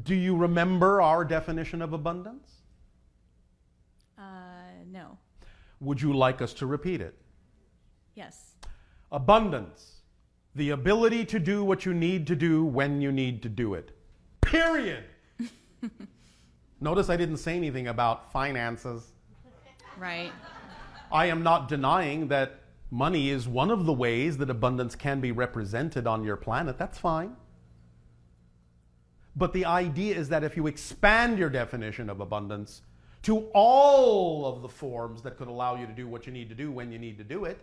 Do you remember our definition of abundance? No. Would you like us to repeat it? Yes. Abundance, the ability to do what you need to do when you need to do it. Period. Notice I didn't say anything about finances. Right. I am not denying that money is one of the ways that abundance can be represented on your planet. That's fine. But the idea is that if you expand your definition of abundance to all of the forms that could allow you to do what you need to do when you need to do it,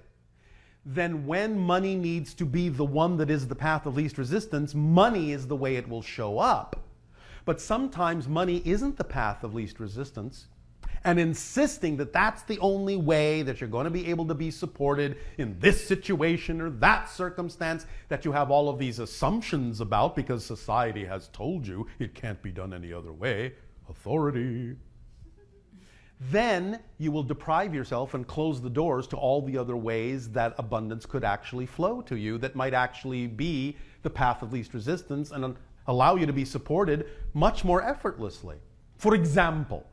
then when money needs to be the one that is the path of least resistance, money is the way it will show up. But sometimes money isn't the path of least resistance, and insisting that that's the only way that you're going to be able to be supported in this situation or that circumstance that you have all of these assumptions about because society has told you it can't be done any other way. Authority. Then you will deprive yourself and close the doors to all the other ways that abundance could actually flow to you that might actually be the path of least resistance and allow you to be supported much more effortlessly. For example,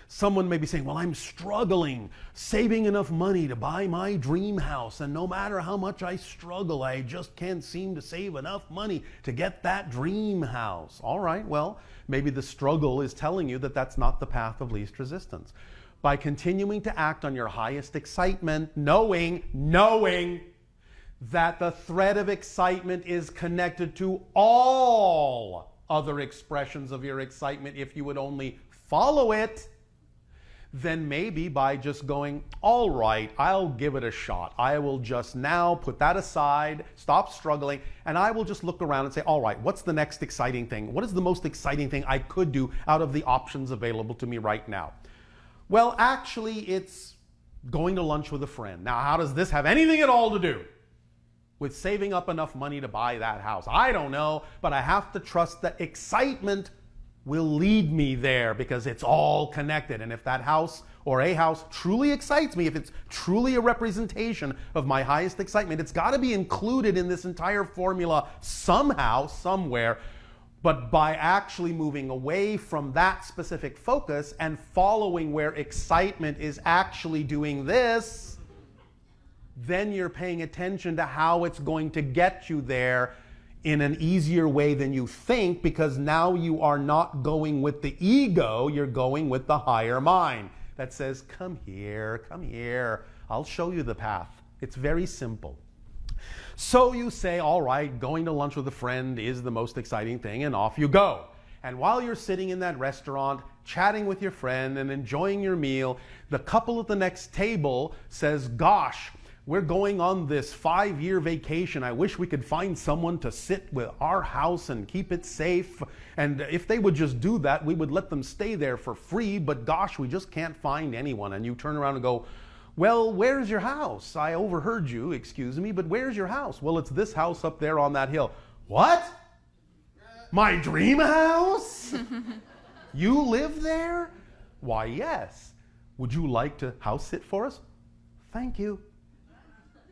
someone may be saying, well, I'm struggling, saving enough money to buy my dream house, and no matter how much I struggle, I just can't seem to save enough money to get that dream house. All right, well, maybe the struggle is telling you that that's not the path of least resistance. By continuing to act on your highest excitement, knowing that the thread of excitement is connected to all other expressions of your excitement if you would only follow it, then maybe by just going, all right, I'll give it a shot. I will just now put that aside, stop struggling, and I will just look around and say, all right, what's the next exciting thing? What is the most exciting thing I could do out of the options available to me right now? Well, actually, it's going to lunch with a friend. Now, how does this have anything at all to do with saving up enough money to buy that house? I don't know, but I have to trust that excitement will lead me there because it's all connected. And if that house or a house truly excites me, if it's truly a representation of my highest excitement, it's got to be included in this entire formula somehow, somewhere. But by actually moving away from that specific focus and following where excitement is actually doing this, then you're paying attention to how it's going to get you there in an easier way than you think, because now you are not going with the ego, you're going with the higher mind that says, come here, I'll show you the path. It's very simple. So you say, all right, going to lunch with a friend is the most exciting thing, and off you go. And while you're sitting in that restaurant, chatting with your friend and enjoying your meal, the couple at the next table says, gosh, we're going on this 5-year vacation. I wish we could find someone to sit with our house and keep it safe. And if they would just do that, we would let them stay there for free. But gosh, we just can't find anyone. And you turn around and go, well, where's your house? I overheard you, excuse me, but where's your house? Well, it's this house up there on that hill. What? My dream house? You live there? Why, yes. Would you like to house sit for us? Thank you.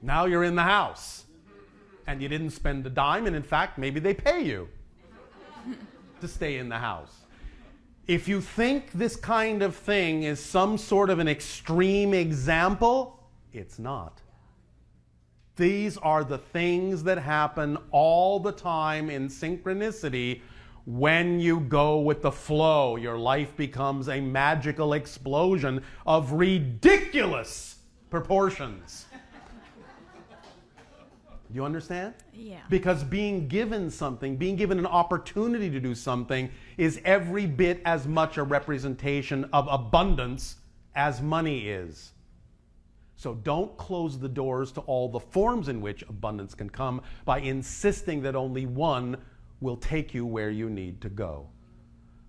Now you're in the house, and you didn't spend a dime, and in fact, maybe they pay you to stay in the house. If you think this kind of thing is some sort of an extreme example, it's not. These are the things that happen all the time in synchronicity. When you go with the flow, your life becomes a magical explosion of ridiculous proportions. You understand? Yeah. Because being given something, being given an opportunity to do something is every bit as much a representation of abundance as money is. So don't close the doors to all the forms in which abundance can come by insisting that only one will take you where you need to go.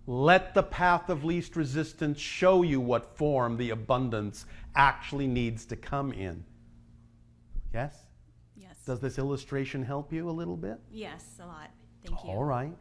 Let the path of least resistance show you what form the abundance actually needs to come in. Yes? Yes. Does this illustration help you a little bit? Yes, a lot. Thank you. All right.